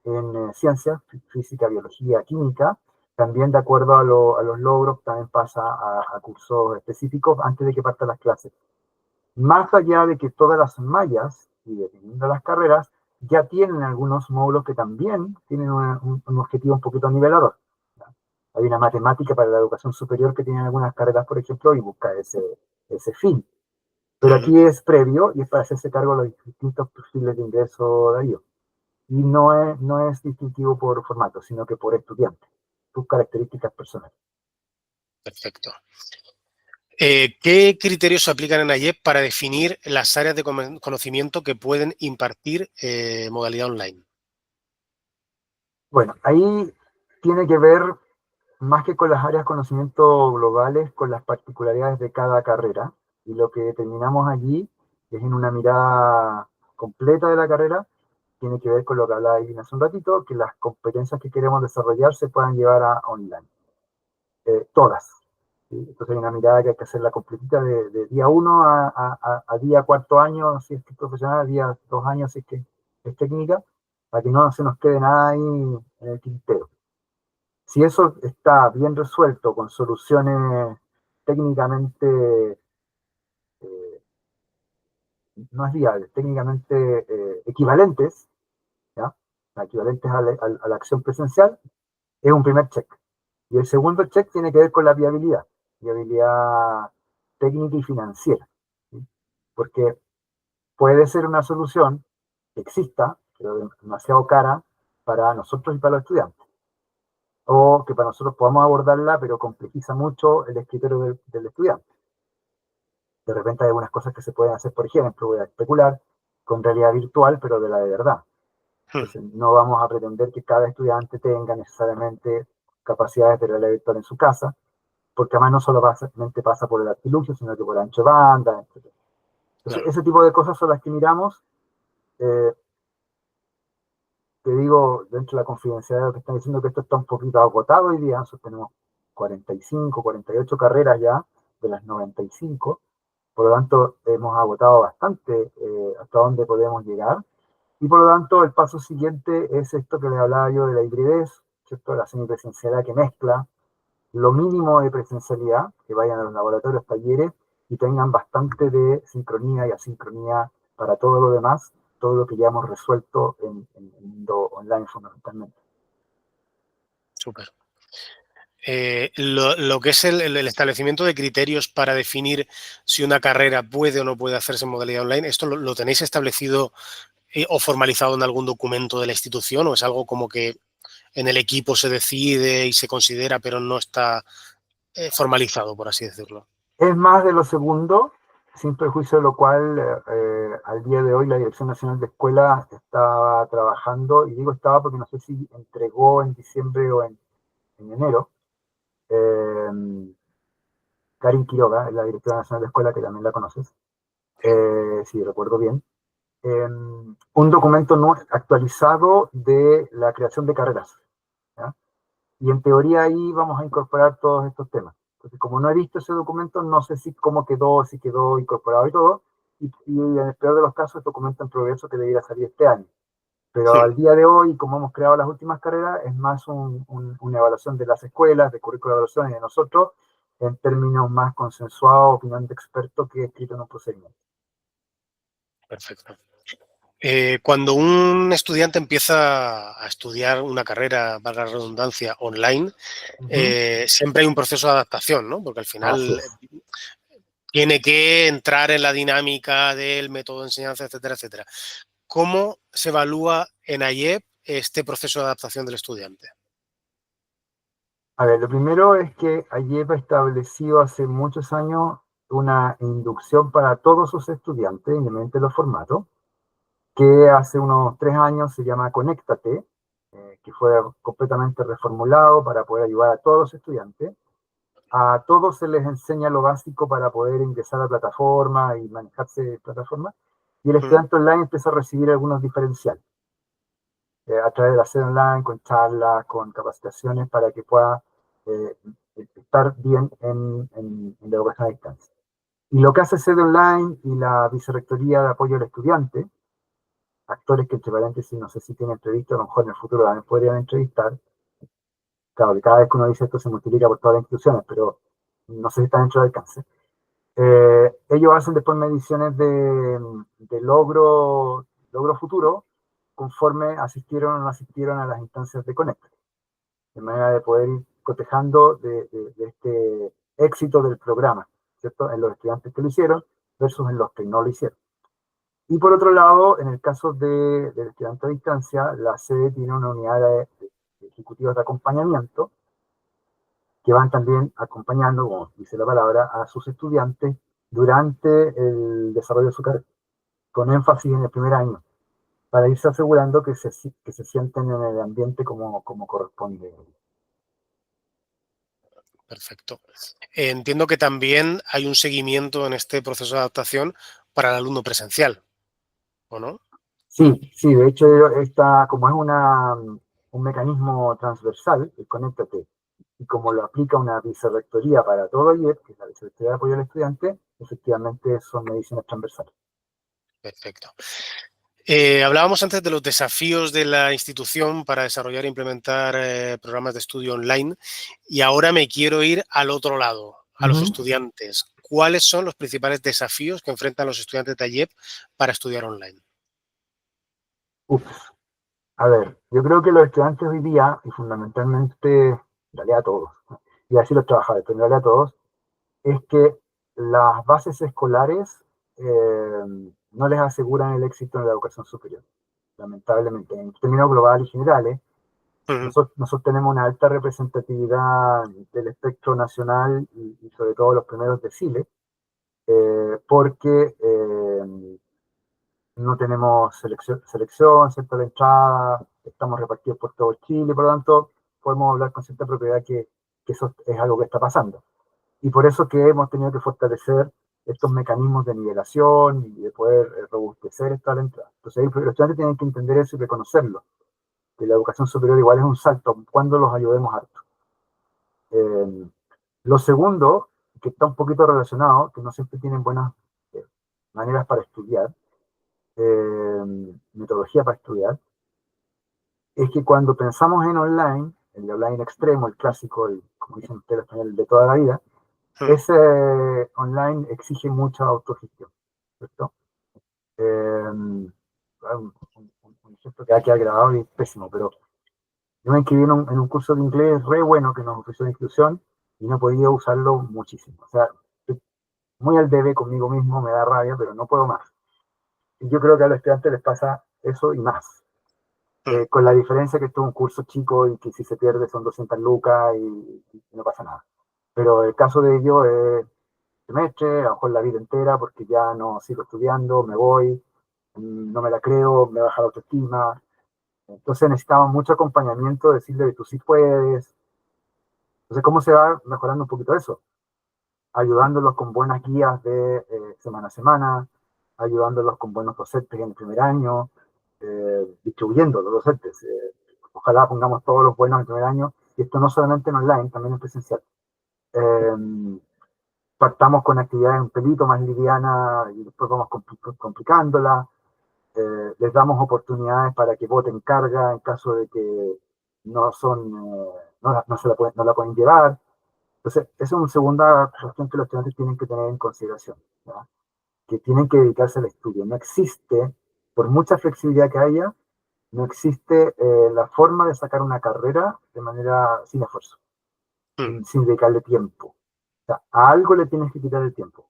Speaker 3: en ciencias, física, biología, química, también de acuerdo a los logros, también pasa a cursos específicos antes de que partan las clases. Más allá de que todas las mallas, y dependiendo de las carreras, ya tienen algunos módulos que también tienen un objetivo un poquito nivelador. Hay una matemática para la educación superior que tienen algunas carreras, por ejemplo, y busca ese fin. Pero aquí es previo y es para hacerse cargo de los distintos perfiles de ingreso de ellos. Y no es distintivo por formato, sino que por estudiante, tus características personales.
Speaker 1: Perfecto. ¿Qué criterios se aplican en AIEP para definir las áreas de conocimiento que pueden impartir modalidad online?
Speaker 3: Bueno, ahí tiene que ver más que con las áreas de conocimiento globales, con las particularidades de cada carrera. Y lo que determinamos allí es en una mirada completa de la carrera, tiene que ver con lo que hablaba Irina hace un ratito, que las competencias que queremos desarrollar se puedan llevar a online. Todas. ¿Sí? Entonces hay una mirada que hay que hacerla completita de día 1 a día cuarto año, si es que es profesional, día 2 años, si es que es técnica, para que no se nos quede nada ahí en el tintero. Si eso está bien resuelto con soluciones técnicamente, eh, no es viable, técnicamente equivalentes, ¿ya? Equivalentes a la acción presencial, es un primer check. Y el segundo check tiene que ver con la viabilidad técnica y financiera. ¿Sí? Porque puede ser una solución que exista, pero demasiado cara para nosotros y para los estudiantes. O que para nosotros podamos abordarla, pero complejiza mucho el escritorio del estudiante. De repente hay algunas cosas que se pueden hacer, por ejemplo, voy a especular, con realidad virtual, pero de la de verdad. Entonces, no vamos a pretender que cada estudiante tenga necesariamente capacidades de realidad virtual en su casa, porque además no solamente pasa por el artilugio, sino que por ancho de banda, etc. Entonces,
Speaker 1: Claro.
Speaker 3: ese tipo de cosas son las que miramos. Eh, Te digo, dentro de la confidencialidad, que están diciendo que esto está un poquito agotado hoy día. Nosotros tenemos 45, 48 carreras ya, de las 95. Por lo tanto, hemos agotado bastante hasta dónde podemos llegar. Y por lo tanto, el paso siguiente es esto que les hablaba yo de la hibridez, ¿cierto? La semipresencialidad que mezcla lo mínimo de presencialidad, que vayan a los laboratorios, talleres, y tengan bastante de sincronía y asincronía para todo lo demás, todo lo que ya hemos resuelto en el mundo online fundamentalmente.
Speaker 1: Súper. Lo que es el establecimiento de criterios para definir si una carrera puede o no puede hacerse en modalidad online, ¿esto lo tenéis establecido o formalizado en algún documento de la institución, o es algo como que en el equipo se decide y se considera, pero no está formalizado, por así decirlo?
Speaker 3: Es más de lo segundo, sin perjuicio de lo cual al día de hoy la Dirección Nacional de Escuelas estaba trabajando, y digo estaba porque no sé si entregó en diciembre o en enero, Karin Quiroga, la Directora Nacional de Escuela, que también la conoces, si recuerdo bien, un documento no actualizado de la creación de carreras. ¿Ya? Y en teoría ahí vamos a incorporar todos estos temas. Entonces, como no he visto ese documento, no sé si cómo quedó, si quedó incorporado y todo. Y en el peor de los casos, el documento en progreso que debería salir este año. Pero
Speaker 1: Sí.
Speaker 3: al día de hoy, como hemos creado las últimas carreras, es más una evaluación de las escuelas, de currículo de evaluación y de nosotros, en términos más consensuados, opinión de experto, que escrito en un procedimiento.
Speaker 1: Perfecto. Cuando un estudiante empieza a estudiar una carrera, valga la redundancia, online, siempre hay un proceso de adaptación, ¿no? Porque al
Speaker 3: Así
Speaker 1: final
Speaker 3: es.
Speaker 1: tiene que entrar en la dinámica del método de enseñanza, etcétera, etcétera. ¿Cómo se evalúa en AIEP este proceso de adaptación del estudiante?
Speaker 3: A ver, lo primero es que AIEP ha establecido hace muchos años una inducción para todos sus estudiantes, independientemente de los formatos, que hace unos 3 años se llama Conéctate, que fue completamente reformulado para poder ayudar a todos los estudiantes. A todos se les enseña lo básico para poder ingresar a la plataforma y manejarse de plataforma, y el estudiante online empieza a recibir algunos diferenciales a través de la sede online, con charlas, con capacitaciones para que pueda eh, estar bien en la educación a distancia. Y lo que hace sede online y la Vicerrectoría de Apoyo al Estudiante, actores que entre paréntesis no sé si tienen previsto, a lo mejor en el futuro también podrían entrevistar. Claro, que cada vez que uno dice esto se multiplica por todas las instituciones, pero no sé si están dentro del alcance. Ellos hacen después mediciones de logro futuro conforme asistieron o no asistieron a las instancias de Conecta, de manera de poder ir cotejando de este éxito del programa, ¿cierto? En los estudiantes que lo hicieron versus en los que no lo hicieron. Y por otro lado, en el caso del estudiante a distancia, la sede tiene una unidad de ejecutivos de acompañamiento que van también acompañando, como dice la palabra, a sus estudiantes durante el desarrollo de su carrera, con énfasis en el primer año, para irse asegurando que se sienten en el ambiente como corresponde.
Speaker 1: Perfecto. Entiendo que también hay un seguimiento en este proceso de adaptación para el alumno presencial, ¿o no?
Speaker 3: Sí, sí, de hecho, como es un mecanismo transversal, el Conéctate, y como lo aplica una vicerrectoría para todo IEP, que es la Vicerrectoría de Apoyo al Estudiante, efectivamente son mediciones transversales.
Speaker 1: Perfecto. Hablábamos antes de los desafíos de la institución para desarrollar e implementar programas de estudio online y ahora me quiero ir al otro lado, a los estudiantes. ¿Cuáles son los principales desafíos que enfrentan los estudiantes de IEP para estudiar online?
Speaker 3: Uf, a ver, yo creo que los estudiantes hoy día, y fundamentalmente, en realidad a todos, y así los trabajadores, pero en realidad a todos, es que las bases escolares no les aseguran el éxito en la educación superior, lamentablemente. En términos globales y generales, nosotros tenemos una alta representatividad del espectro nacional y sobre todo los primeros deciles, porque no tenemos selección, ¿cierto? De entrada, estamos repartidos por todo Chile, por lo tanto, podemos hablar con cierta propiedad que eso es algo que está pasando. Y por eso que hemos tenido que fortalecer estos mecanismos de nivelación y de poder robustecer esta entrada. Entonces, los estudiantes tienen que entender eso y reconocerlo, que la educación superior igual es un salto, cuando los ayudemos harto. Lo segundo, que está un poquito relacionado, que no siempre tienen buenas maneras para estudiar, metodología para estudiar, es que cuando pensamos en online, el online extremo, el clásico, como dicen ustedes en español, de toda la vida, ese online exige mucha autogestión, ¿cierto? Un ejemplo que ha quedado grabado y es pésimo, pero yo me inscribí en un curso de inglés re bueno que nos ofreció la institución y no podía usarlo muchísimo. O sea, estoy muy al debe conmigo mismo, me da rabia, pero no puedo más. Y yo creo que a los estudiantes les pasa eso y más. Con la diferencia que esto es un curso chico y que si se pierde son 200 lucas y no pasa nada. Pero el caso de ello es semestre, a lo mejor la vida entera, porque ya no sigo estudiando, me voy, no me la creo, me baja la autoestima. Entonces necesitamos mucho acompañamiento, decirle que tú sí puedes. Entonces, ¿cómo se va mejorando un poquito eso? Ayudándolos con buenas guías de semana a semana, ayudándolos con buenos docentes en el primer año, distribuyendo los docentes. Ojalá pongamos todos los buenos en el primer año, y esto no solamente en online, también en presencial. Partamos con actividades un pelito más livianas y después vamos complicándolas. Les damos oportunidades para que voten carga en caso de que no son, no la pueden llevar. Entonces, esa es una segunda cuestión que los estudiantes tienen que tener en consideración, ¿verdad? Que tienen que dedicarse al estudio. No existe, por mucha flexibilidad que haya, no existe la forma de sacar una carrera de manera sin esfuerzo, sin dedicarle tiempo. O sea, a algo le tienes que quitar el tiempo.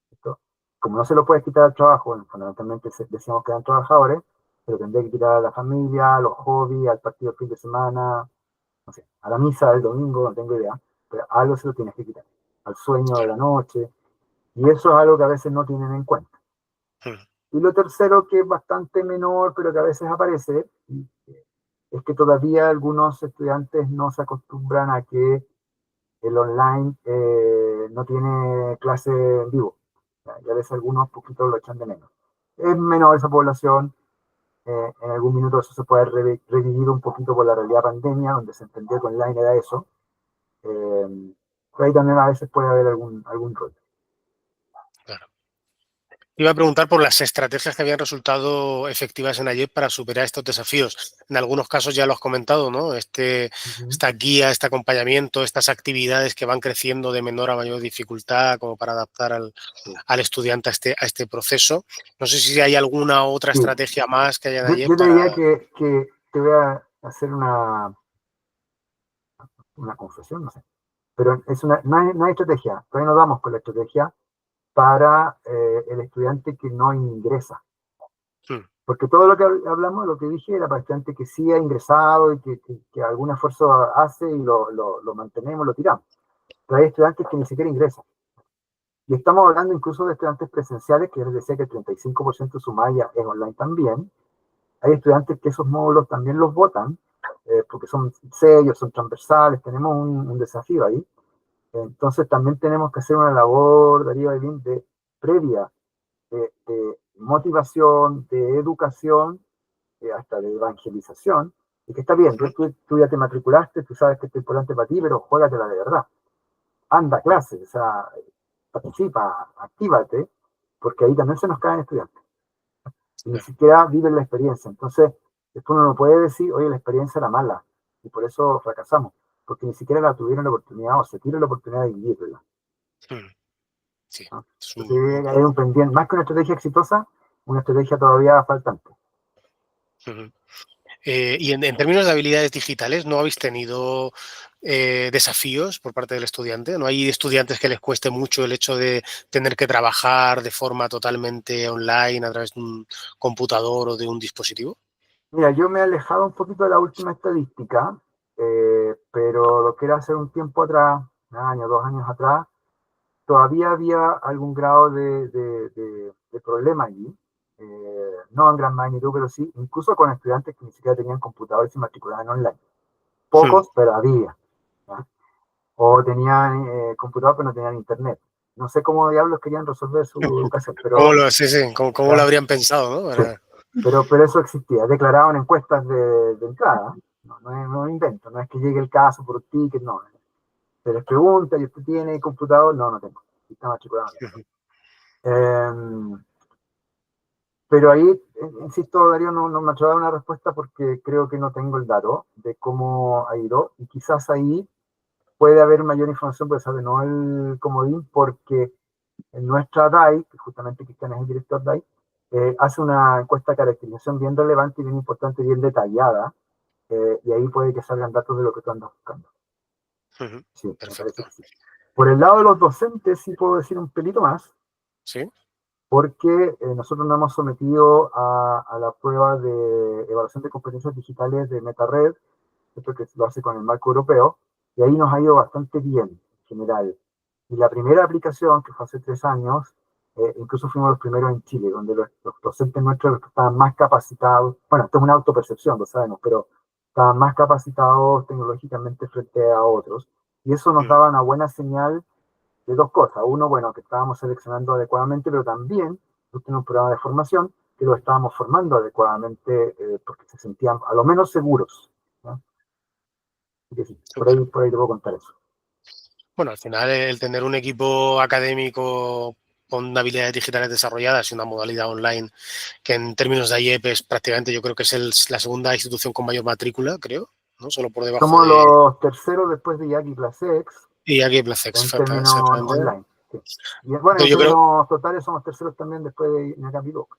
Speaker 3: ¿Cierto? Como no se lo puedes quitar al trabajo, fundamentalmente decíamos que eran trabajadores, pero tendría que quitar a la familia, a los hobbies, al partido el fin de semana, no sé, a la misa del domingo, no tengo idea, pero algo se lo tienes que quitar, al sueño de la noche, y eso es algo que a veces no tienen en cuenta. Y lo tercero, que es bastante menor, pero que a veces aparece, es que todavía algunos estudiantes no se acostumbran a que el online no tiene clase en vivo. Y a veces algunos poquitos lo echan de menos. Es menor esa población, en algún minuto eso se puede revivir un poquito por la realidad pandemia, donde se entendió que online era eso. Pero ahí también a veces puede haber algún rol.
Speaker 1: Claro. Iba a preguntar por las estrategias que habían resultado efectivas en AYEP para superar estos desafíos. En algunos casos ya lo has comentado, ¿no? Esta guía, este acompañamiento, estas actividades que van creciendo de menor a mayor dificultad como para adaptar al estudiante a este proceso. No sé si hay alguna otra estrategia más que haya en AYEP
Speaker 3: Yo te diría
Speaker 1: para...
Speaker 3: que te voy a hacer una confesión, no sé. Pero no hay estrategia. Todavía no damos con la estrategia para el estudiante que no ingresa. Porque todo lo que hablamos, lo que dije, era para el estudiante que sí ha ingresado y que algún esfuerzo hace y lo mantenemos, lo tiramos. Pero hay estudiantes que ni siquiera ingresan. Y estamos hablando incluso de estudiantes presenciales, que les decía que el 35% de su malla es online también. Hay estudiantes que esos módulos también los votan, porque son serios, son transversales, tenemos un desafío ahí. Entonces también tenemos que hacer una labor, Darío Aylin, previa de motivación, de educación, hasta de evangelización, y que está bien, tú ya te matriculaste, tú sabes que esto es importante para ti, pero juégatela de verdad. Anda a clases, o sea, participa, actívate, porque ahí también se nos caen estudiantes. Y ni siquiera viven la experiencia. Entonces, después uno no puede decir, oye, la experiencia era mala, y por eso fracasamos, porque ni siquiera la tuvieron la oportunidad, o se tiene la oportunidad de vivirla.
Speaker 1: Sí,
Speaker 3: ¿No?
Speaker 1: es
Speaker 3: Entonces, hay un pendiente, más que una estrategia exitosa, una estrategia todavía faltante.
Speaker 1: Y en términos de habilidades digitales, ¿no habéis tenido desafíos por parte del estudiante? ¿No hay estudiantes que les cueste mucho el hecho de tener que trabajar de forma totalmente online a través de un computador o de un dispositivo?
Speaker 3: Mira, yo me he alejado un poquito de la última estadística, pero lo que era hace un tiempo atrás, un año, 2 años atrás, todavía había algún grado de problema allí. No en gran magnitud, pero sí, incluso con estudiantes que ni siquiera tenían computadores y matriculaban online. Pocos, pero había. ¿Ya? O tenían computador, pero no tenían internet. No sé cómo diablos querían resolver su educación, pero...
Speaker 1: ¿Cómo lo habrían pensado, ¿no?
Speaker 3: Sí, pero eso existía. Declaraban encuestas de entrada. No es invento, no es que llegue el caso por ticket, no. Se les pregunta, ¿y usted tiene computador? No, no tengo. Está matriculado. Pero ahí, insisto, Darío, no me ha dado una respuesta porque creo que no tengo el dato de cómo ha ido. Y quizás ahí puede haber mayor información, pues sabe, no el comodín, porque en nuestra DAI, que justamente Cristian es el director DAI, hace una encuesta de caracterización bien relevante y bien importante, bien detallada, y ahí puede que salgan datos de lo que tú andas buscando. Sí, me parece
Speaker 1: Perfecto.
Speaker 3: que sí. Por el lado de los docentes, sí puedo decir un pelito más,
Speaker 1: ¿Sí?
Speaker 3: porque nosotros nos hemos sometido a la prueba de evaluación de competencias digitales de MetaRed, esto que lo hace con el marco europeo, y ahí nos ha ido bastante bien en general. Y la primera aplicación, que fue hace 3 años, incluso fuimos los primeros en Chile, donde los docentes nuestros estaban más capacitados, bueno, esto es una autopercepción, lo sabemos, pero estaban más capacitados tecnológicamente frente a otros, y eso nos daba una buena señal de dos cosas. Uno, bueno, que estábamos seleccionando adecuadamente, pero también tenemos un programa de formación que lo estábamos formando adecuadamente porque se sentían a lo menos seguros, ¿no? Sí, por ahí te puedo contar eso.
Speaker 1: Bueno, al final el tener un equipo académico con habilidades digitales desarrolladas y una modalidad online que en términos de IEP es prácticamente, yo creo que es la segunda institución con mayor matrícula, creo, ¿no? Solo por debajo
Speaker 3: Somos
Speaker 1: de
Speaker 3: los terceros después de Yaki Placex
Speaker 1: IAG Placex,
Speaker 3: en términos
Speaker 1: exactamente.
Speaker 3: online. Sí. Y bueno, en
Speaker 1: Yo creo,
Speaker 3: términos totales somos terceros también después de Yaki Book.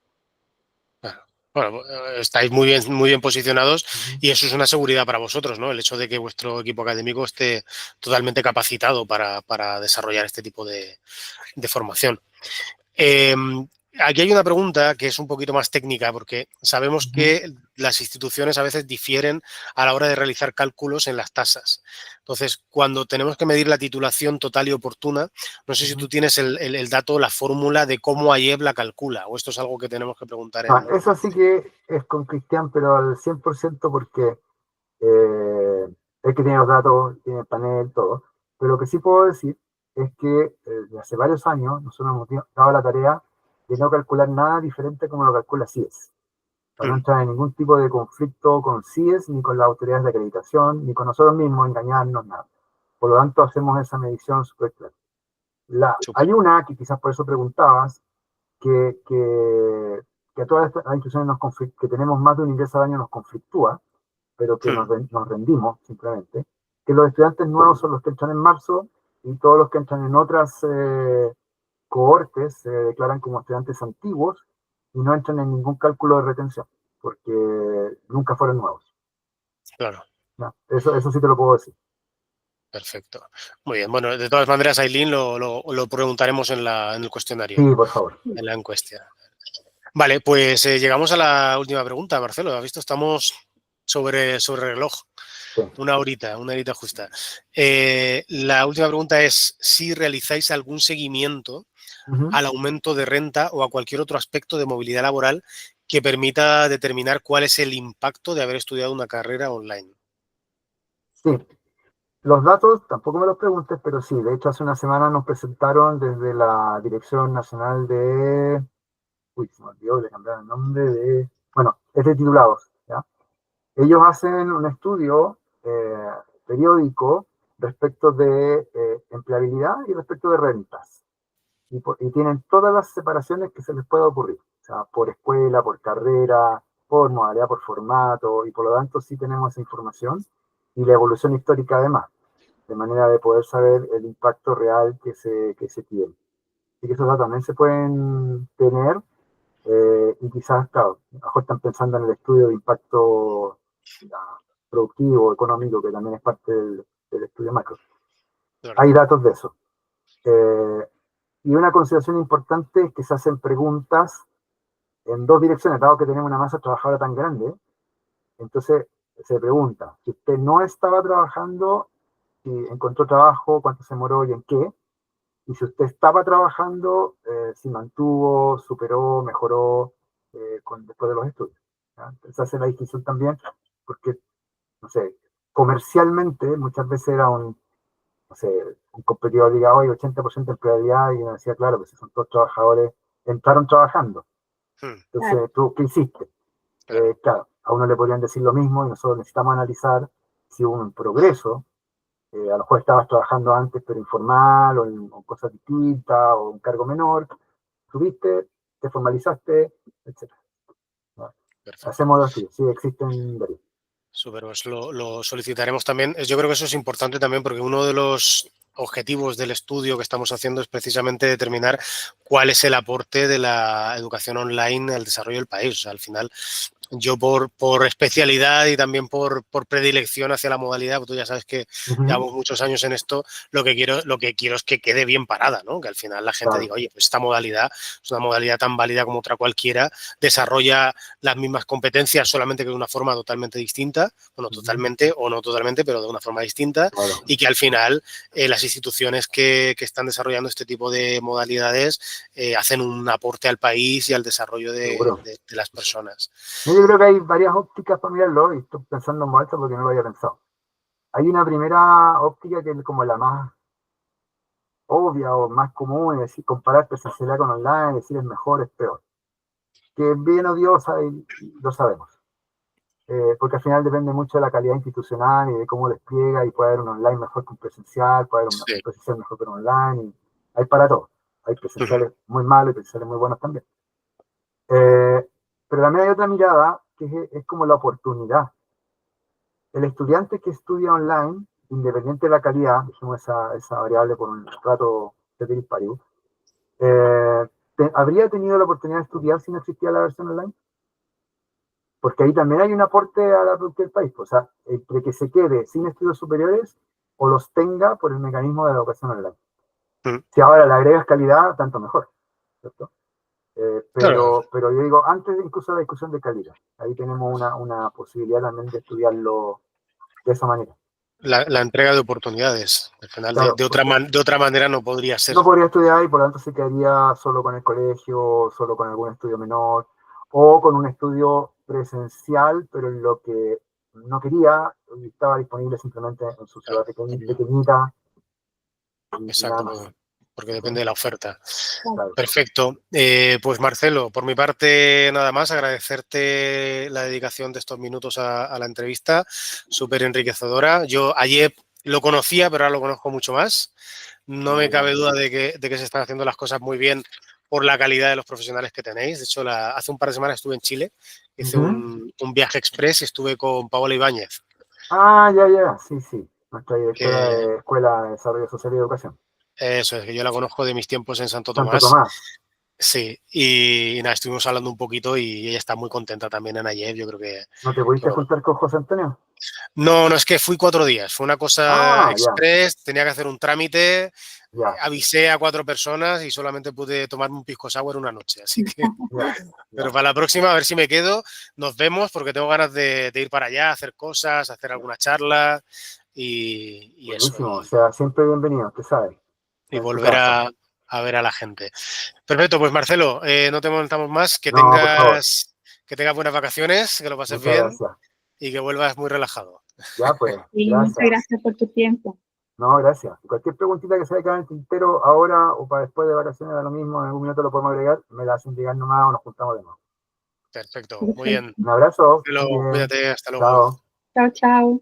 Speaker 1: bueno, estáis muy bien posicionados y eso es una seguridad para vosotros, ¿no? El hecho de que vuestro equipo académico esté totalmente capacitado para desarrollar este tipo de formación. Aquí hay una pregunta que es un poquito más técnica porque sabemos que las instituciones a veces difieren a la hora de realizar cálculos en las tasas. Entonces, cuando tenemos que medir la titulación total y oportuna, no sé si tú tienes el dato, la fórmula de cómo AIEB la calcula, o esto es algo que tenemos que preguntar
Speaker 3: Eso sí que es con Cristian, pero al 100% porque es que tiene los datos, tiene el panel, todo. Pero lo que sí puedo decir es que desde hace varios años nosotros hemos dado la tarea de no calcular nada diferente como lo calcula CIES. Para no entrar en ningún tipo de conflicto con CIES, ni con las autoridades de acreditación, ni con nosotros mismos, engañarnos, nada. Por lo tanto, hacemos esa medición súper clara. Hay una, que quizás por eso preguntabas, que a todas las instituciones que tenemos más de un ingreso al año nos conflictúa, pero que nos rendimos simplemente, que los estudiantes nuevos son los que entran en marzo y todos los que entran en otras cohortes se declaran como estudiantes antiguos y no entran en ningún cálculo de retención, porque nunca fueron nuevos.
Speaker 1: Claro.
Speaker 3: ¿No? Eso sí te lo puedo decir.
Speaker 1: Perfecto. Muy bien. Bueno, de todas maneras, Aileen, lo preguntaremos en el cuestionario,
Speaker 3: Sí, por favor.
Speaker 1: en la encuesta. Vale, pues llegamos a la última pregunta, Marcelo. ¿Has visto? Estamos sobre reloj.
Speaker 3: Sí.
Speaker 1: Una horita justa. La última pregunta es si realizáis algún seguimiento al aumento de renta o a cualquier otro aspecto de movilidad laboral que permita determinar cuál es el impacto de haber estudiado una carrera online.
Speaker 3: Sí. Los datos tampoco me los preguntes, pero sí, de hecho hace una semana nos presentaron desde la Dirección Nacional de... Uy, se me olvidó de cambiar el nombre de... Bueno, es de titulados, ¿ya? Ellos hacen un estudio periódico respecto de empleabilidad y respecto de rentas. Y tienen todas las separaciones que se les pueda ocurrir. O sea, por escuela, por carrera, por modalidad, por formato, y por lo tanto sí tenemos esa información y la evolución histórica además, de manera de poder saber el impacto real que se tiene. Así que esos datos también se pueden tener y quizás, claro, a lo mejor están pensando en el estudio de impacto ya, productivo, económico, que también es parte del estudio macro.
Speaker 1: Claro.
Speaker 3: Hay datos de eso. Eh, y una consideración importante es que se hacen preguntas en dos direcciones, dado que tenemos una masa trabajadora tan grande. Entonces se pregunta, si usted no estaba trabajando, si encontró trabajo, cuánto se demoró y en qué. Y si usted estaba trabajando, si mantuvo, superó, mejoró después de los estudios. ¿Ya? Entonces hace la distinción también, porque, no sé, comercialmente muchas veces era no sé, un competidor diga, hoy 80% de empleabilidad, y uno decía, claro, pues si son todos trabajadores, entraron trabajando.
Speaker 2: Claro.
Speaker 3: Entonces, ¿tú qué hiciste?
Speaker 1: Claro.
Speaker 3: Claro, a uno le podrían decir lo mismo y nosotros necesitamos analizar si hubo un progreso. A lo mejor estabas trabajando antes, pero informal, o cosas distintas, o un cargo menor. Subiste, te formalizaste, etc. ¿No?
Speaker 1: Perfecto.
Speaker 3: Hacemos los estudios, sí, existen varios.
Speaker 1: Súper, pues lo solicitaremos también. Yo creo que eso es importante también porque uno de los objetivos del estudio que estamos haciendo es precisamente determinar cuál es el aporte de la educación online al desarrollo del país. O sea, al final, yo por especialidad y también por predilección hacia la modalidad, pues tú ya sabes que
Speaker 3: Ujú,
Speaker 1: llevamos muchos años en esto, lo que quiero es que quede bien parada, ¿no? Que al final la gente
Speaker 3: claro.
Speaker 1: diga, oye, pues esta modalidad es una modalidad tan válida como otra cualquiera, desarrolla las mismas competencias, solamente que de una forma totalmente distinta, bueno,
Speaker 3: Ujú,
Speaker 1: totalmente o no totalmente, pero de una forma distinta,
Speaker 3: claro.
Speaker 1: y que al final las instituciones que están desarrollando este tipo de modalidades hacen un aporte al país y al desarrollo
Speaker 3: Seguro.
Speaker 1: de las personas.
Speaker 3: Yo creo que hay varias ópticas para mirarlo, y estoy pensando en esto porque no lo había pensado. Hay una primera óptica que es como la más obvia o más común, es decir, comparar presencialidad con online, decir es mejor, es peor. Que es bien odiosa y lo sabemos. Porque al final depende mucho de la calidad institucional y de cómo despliega, y puede haber un online mejor que un presencial, puede haber un
Speaker 1: Sí.
Speaker 3: presencial mejor que un online, y hay para todo. Hay
Speaker 1: Ujú.
Speaker 3: presenciales muy malos y presenciales muy buenos también. Pero también hay otra mirada que es como la oportunidad. El estudiante que estudia online, independiente de la calidad, dejemos esa variable por un rato de paribus, ¿habría tenido la oportunidad de estudiar si no existía la versión online? Porque ahí también hay un aporte a la productividad del país. O sea, entre que se quede sin estudios superiores o los tenga por el mecanismo de la educación online.
Speaker 1: Mm.
Speaker 3: Si ahora le agregas calidad, tanto mejor, ¿cierto?
Speaker 1: Claro,
Speaker 3: Pero yo digo, antes de incluso la discusión de calidad, ahí tenemos una posibilidad también de estudiarlo de esa manera.
Speaker 1: la entrega de oportunidades. Al final,
Speaker 3: Claro, porque
Speaker 1: de otra manera no podría ser.
Speaker 3: no podría estudiar y por lo tanto se quedaría solo con el colegio, solo con algún estudio menor, o con un estudio presencial, pero en lo que no quería, estaba disponible simplemente en su ciudad
Speaker 1: Claro,
Speaker 3: pequeñita y nada
Speaker 1: exacto,
Speaker 3: más.
Speaker 1: porque
Speaker 3: ¿Sí?
Speaker 1: depende de la oferta.
Speaker 2: Claro.
Speaker 3: Claro.
Speaker 1: Perfecto. Pues Marcelo, por mi parte nada más, agradecerte la dedicación de estos minutos a la entrevista, súper enriquecedora. Yo ayer lo conocía, pero ahora lo conozco mucho más. No
Speaker 3: Ah,
Speaker 1: me
Speaker 3: ya.
Speaker 1: cabe duda de que se están haciendo las cosas muy bien por la calidad de los profesionales que tenéis. De hecho, hace un par de semanas estuve en Chile, hice
Speaker 3: Ujú.
Speaker 1: un viaje express y estuve con Paola Ibáñez,
Speaker 3: Ah, ya, ya, sí, sí. Nuestra directora
Speaker 1: que
Speaker 3: de Escuela de Desarrollo Social y Educación.
Speaker 1: eso es, que yo la conozco de mis tiempos en Santo
Speaker 3: Santo
Speaker 1: Tomás.
Speaker 3: Tomás.
Speaker 1: Sí, y nada, estuvimos hablando un poquito y ella está muy contenta también en ayer. Yo creo
Speaker 3: ¿No te
Speaker 1: que
Speaker 3: pudiste
Speaker 1: bueno.
Speaker 3: juntar con José Antonio?
Speaker 1: No, no es que fui 4 días, fue una cosa
Speaker 3: Ah, ya,
Speaker 1: express, tenía que hacer un trámite,
Speaker 3: ya,
Speaker 1: avisé a 4 personas y solamente pude tomarme un pisco sour una noche, así que,
Speaker 3: ya,
Speaker 1: pero
Speaker 3: ya.
Speaker 1: para la próxima a ver si me quedo, nos vemos porque tengo ganas de ir para allá, hacer cosas, hacer alguna charla y eso,
Speaker 3: Buenísimo. O sea, siempre bienvenido, usted sabe.
Speaker 1: y
Speaker 3: Está en su
Speaker 1: volver
Speaker 3: casa.
Speaker 1: a ver a la gente. Perfecto, pues Marcelo, no te molestamos más,
Speaker 3: No, por favor.
Speaker 1: que tengas buenas vacaciones, que lo pases
Speaker 3: Muchas
Speaker 1: bien
Speaker 3: gracias.
Speaker 1: y que vuelvas muy relajado.
Speaker 3: Ya, pues,
Speaker 2: Y muchas
Speaker 3: gracias.
Speaker 2: gracias por tu tiempo.
Speaker 3: No, gracias. Cualquier preguntita que se haya quedado en el tintero ahora o para después de vacaciones, da lo mismo, en algún minuto lo podemos agregar, me la hacen llegar nomás o nos juntamos de nuevo.
Speaker 1: Perfecto, muy
Speaker 2: Perfecto.
Speaker 1: bien.
Speaker 3: Un abrazo.
Speaker 1: Marcelo,
Speaker 3: Muy bien.
Speaker 1: cuídate, hasta luego.
Speaker 3: Chao.
Speaker 2: Chao, chao.